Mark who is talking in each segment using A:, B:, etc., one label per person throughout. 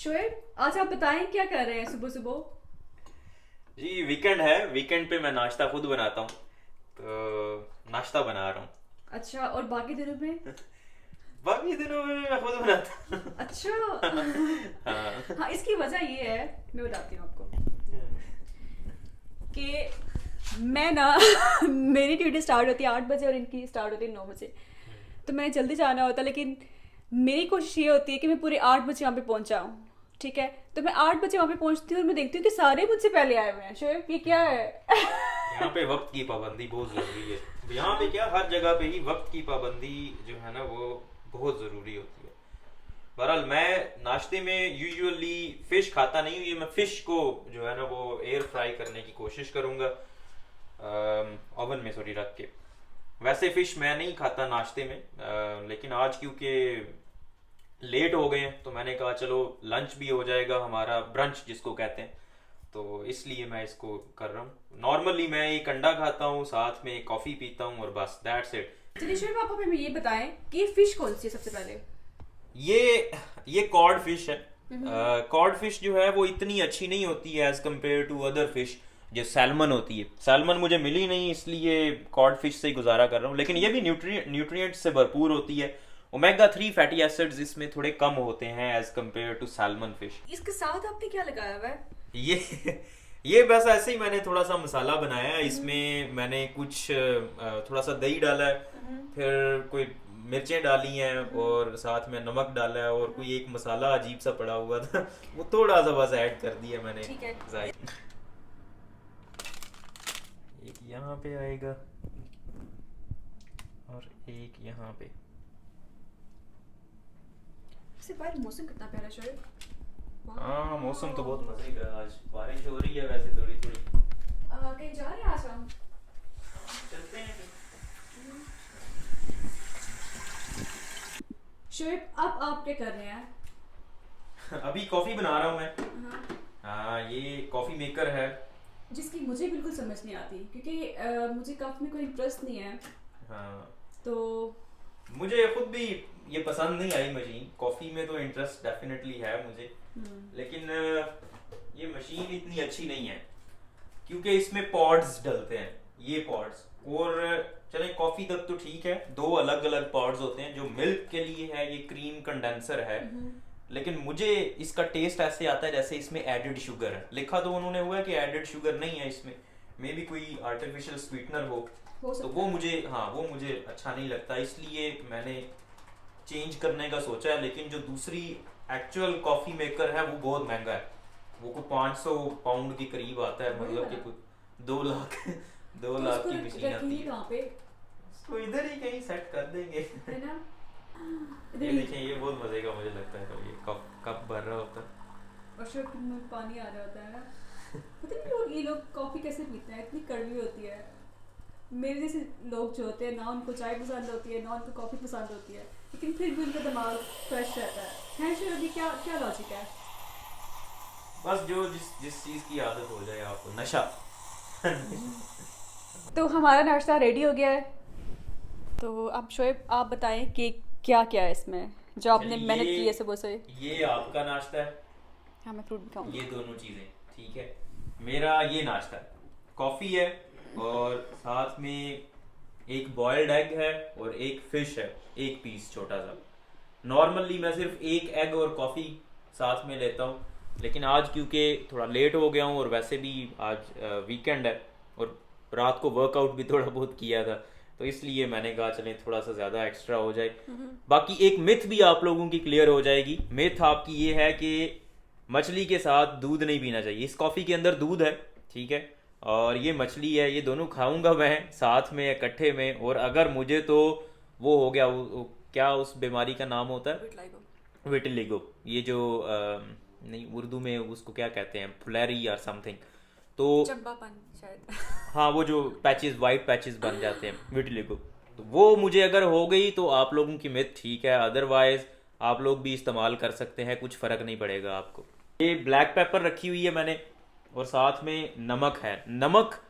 A: शोएब, आज आप बताएं क्या कर रहे हैं सुबह सुबह।
B: जी वीकेंड है। वीकेंड पे मैं नाश्ता खुद बनाता हूँ, तो नाश्ता बना रहा हूँ।
A: अच्छा, और बाकी दिनों में?
B: बाकी दिनों में मैं खुद बनाता
A: अच्छा।
B: हूँ। हाँ।
A: हाँ, इसकी वजह ये है, मैं बताती हूँ आपको कि मैं ना मेरी ड्यूटी स्टार्ट होती है 8 बजे और इनकी स्टार्ट होती है 9 बजे। तो मैंने जल्दी जाना होता है, लेकिन मेरी कोशिश ये होती है कि मैं पूरे 8 बजे वहाँ पे पहुँच जाऊँ। ठीक है, तो मैं 8 बजे वहाँ पे पहुँचती हूँ और मैं देखती हूँ कि सारे मुझसे पहले आए हुए हैं। शोएब, ये क्या है?
B: यहाँ पे वक्त की पाबंदी बहुत जरूरी है। यहाँ पे क्या, हर जगह पे ही वक्त की पाबंदी जो है ना वो बहुत जरूरी होती है। बहरहाल मैं नाश्ते में यूजुअली फिश खाता नहीं हूँ। ये मैं फिश को जो है ना वो एयर फ्राई करने की कोशिश करूंगा, ओवन में सॉरी रख के। वैसे फिश मैं नहीं खाता नाश्ते में, लेकिन आज क्योंकि लेट हो गए हैं तो मैंने कहा चलो लंच भी हो जाएगा हमारा, ब्रंच जिसको कहते हैं, तो इसलिए मैं इसको कर रहा हूँ। नॉर्मली मैं एक अंडा खाता हूँ, साथ में एक कॉफ़ी पीता हूँ और बस दैट्स इट।
A: चलिए शोएब, आप हमें ये बताएं कि ये फिश कौन सी है सबसे पहले।
B: ये कॉड फिश है। कॉड फिश जो है वो इतनी अच्छी नहीं होती है as compare to other fish. जो सैल्मन होती है, सैल्मन मुझे मिली नहीं इसलिए कॉड फिश से ही गुजारा कर रहा हूँ, लेकिन ये भी न्यूट्रिएंट से भरपूर होती है। ओमेगा 3 फैटी एसिड्स इसमें थोड़े कम होते हैं as compare to salmon fish.
A: इसके साथ आपने क्या लगाया हुआ है?
B: ये ये बस ऐसे ही मैंने थोड़ा सा मसाला बनाया है। इसमें मैंने कुछ थोड़ा सा दही डाला है, फिर कोई मिर्चें डाली हैं और साथ में नमक डाला है और कोई एक मसाला अजीब सा पड़ा हुआ था वो थोड़ा सा बस ऐड कर दिया मैंने।
A: ठीक है।
B: एक यहाँ पे आएगा और एक यहाँ पे।
A: इससे बाहर मौसम कितना प्यारा है शोएब।
B: हाँ मौसम तो बहुत मजे का है। आज बारिश हो रही है वैसे थोड़ी थोड़ी।
A: कहीं जा रहे हैं आज हम?
B: चलते हैं।
A: शोएब, अब आप क्या कर रहे हैं?
B: अभी कॉफी बना रहा हूँ मैं।
A: हाँ,
B: हाँ ये कॉफी मेकर है।
A: जिसकी मुझे बिल्कुल समझ नहीं आती, क्योंकि मुझे काफी में कोई इंटरेस्ट नहीं है।
B: हाँ
A: तो
B: मुझे खुद भी ये पसंद नहीं आई मशीन। कॉफी में तो इंटरेस्ट डेफिनेटली है मुझे, लेकिन ये मशीन इतनी अच्छी नहीं है क्योंकि इसमें पॉड्स डलते हैं, ये पॉड्स। और चले कॉफी तक तो ठीक है, दो अलग अलग पॉड्स होते हैं। जो मिल्क के लिए है ये क्रीम कंडेंसर है, लेकिन मुझे इसका टेस्ट ऐसे आता है जैसे इसमें एडेड शुगर है। लिखा तो उन्होंने हुआ है कि एडेड शुगर नहीं है इसमें, मे बी कोई आर्टिफिशियल स्वीटनर हो तो
A: सकता
B: वो
A: है।
B: मुझे, हाँ वो मुझे अच्छा नहीं लगता, इसलिए मैंने चेंज करने का सोचा है। लेकिन जो दूसरी एक्चुअल कॉफी मेकर है वो बहुत महंगा है। वो को 500 पाउंड के करीब आता है,
A: वही
B: मतलब कि
A: वाला।
B: कुछ 2 लाख 2
A: तो
B: लाख
A: उसको
B: की मशीन आती
A: रखेंगे
B: है।
A: कहाँ पे?
B: उसको इधर ही कहीं सेट कर देंगे।
A: है ना? इधर
B: ये
A: ही।
B: देखें, ये बहुत मजे का मुझे लगता है जब ये कप कप भर रहा होता है।
A: और शोएब में पानी आ रहा होता है ना। पता नहीं लोग, ये लोग कॉफी कैसे पीते हैं, इतनी कड़वी होती है। मेरे जैसे लोग जो होते हैं ना, उनको चाय पसंद होती है ना उनको कॉफी पसंद होती है, लेकिन फिर भी उनका दिमाग फ्रेश रहता है शोएब? अभी क्या क्या लॉजिक है?
B: बस जो जिस जिस चीज की आदत हो जाए आपको, नशा।
A: तो हमारा नाश्ता रेडी हो गया है। तो अब शोएब आप बताएं कि क्या क्या है इसमें जो आपने
B: चलिए,
A: मेहनत की है सुबह से।
B: ये आपका नाश्ता है,
A: हाँ, मैं फ्रूट भी खाऊंगी।
B: ये दोनों चीजें ठीक है। मेरा ये नाश्ता है, कॉफी है और साथ में एक बॉइल्ड एग है और एक फिश है, एक पीस छोटा सा। नॉर्मली मैं सिर्फ एक एग और कॉफी साथ में लेता हूँ, लेकिन आज क्योंकि थोड़ा लेट हो गया हूँ और वैसे भी आज वीकेंड है और रात को वर्कआउट भी थोड़ा बहुत किया था, तो इसलिए मैंने कहा चलें थोड़ा सा ज़्यादा एक्स्ट्रा हो जाए। बाकी एक मिथ भी आप लोगों की क्लियर हो जाएगी। मिथ आपकी ये है कि मछली के साथ दूध नहीं पीना चाहिए। इस कॉफ़ी के अंदर दूध है, ठीक है, और ये मछली है, ये दोनों खाऊंगा मैं साथ में इकट्ठे में। और अगर मुझे तो वो हो गया क्या उस बीमारी का नाम होता है, विटिलिगो। ये जो नहीं उर्दू में उसको क्या कहते हैं, फुलेरी या समथिंग, तो
A: चंपापन शायद।
B: हाँ वो जो पैचेस, वाइट पैचेस बन जाते हैं, विटिलिगो, तो वो मुझे अगर हो गई तो आप लोगों की मिथ ठीक है, अदरवाइज आप लोग भी इस्तेमाल कर सकते हैं, कुछ फ़र्क नहीं पड़ेगा आपको। ये ब्लैक पेपर रखी हुई है मैंने और साथ में नमक है। नमक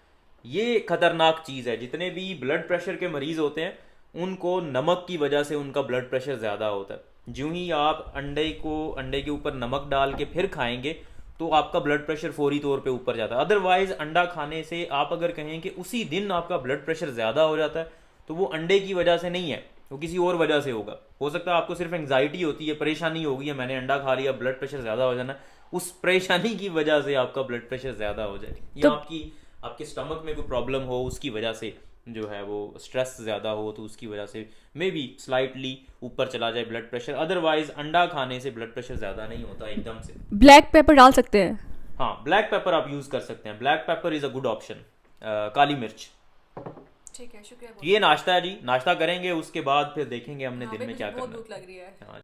B: ये खतरनाक चीज़ है, जितने भी ब्लड प्रेशर के मरीज़ होते हैं उनको नमक की वजह से उनका ब्लड प्रेशर ज़्यादा होता है। जो ही आप अंडे के ऊपर नमक डाल के फिर खाएंगे तो आपका ब्लड प्रेशर फौरी तौर पे ऊपर जाता है। अदरवाइज अंडा खाने से आप अगर कहें कि उसी दिन आपका ब्लड प्रेशर ज़्यादा हो जाता है तो वो अंडे की वजह से नहीं है, वो किसी और वजह से होगा। हो सकता है आपको सिर्फ एंग्जाइटी होती है, परेशानी हो गई है, मैंने अंडा खा लिया ब्लड प्रेशर ज़्यादा हो जाना, उस परेशानी की वजह से आपका ब्लड प्रेशर ज़्यादा हो जाए, या आपके स्टमक में कोई प्रॉब्लम हो उसकी वजह से जो है वो स्ट्रेस ज़्यादा हो तो उसकी वजह से मे बी स्लाइटली ऊपर चला जाए ब्लड प्रेशर। अदरवाइज अंडा खाने से ब्लड प्रेशर ज़्यादा नहीं होता एकदम से।
A: ब्लैक पेपर डाल सकते हैं?
B: हाँ, ब्लैक पेपर आप यूज़ कर सकते हैं, black pepper is a good option, काली मिर्च।
A: ठीक है, शुक्रिया।
B: ये नाश्ता है जी, नाश्ता करेंगे उसके बाद फिर देखेंगे हमने दिन में क्या करना है।
A: भूख लग रही है।
B: हाँ।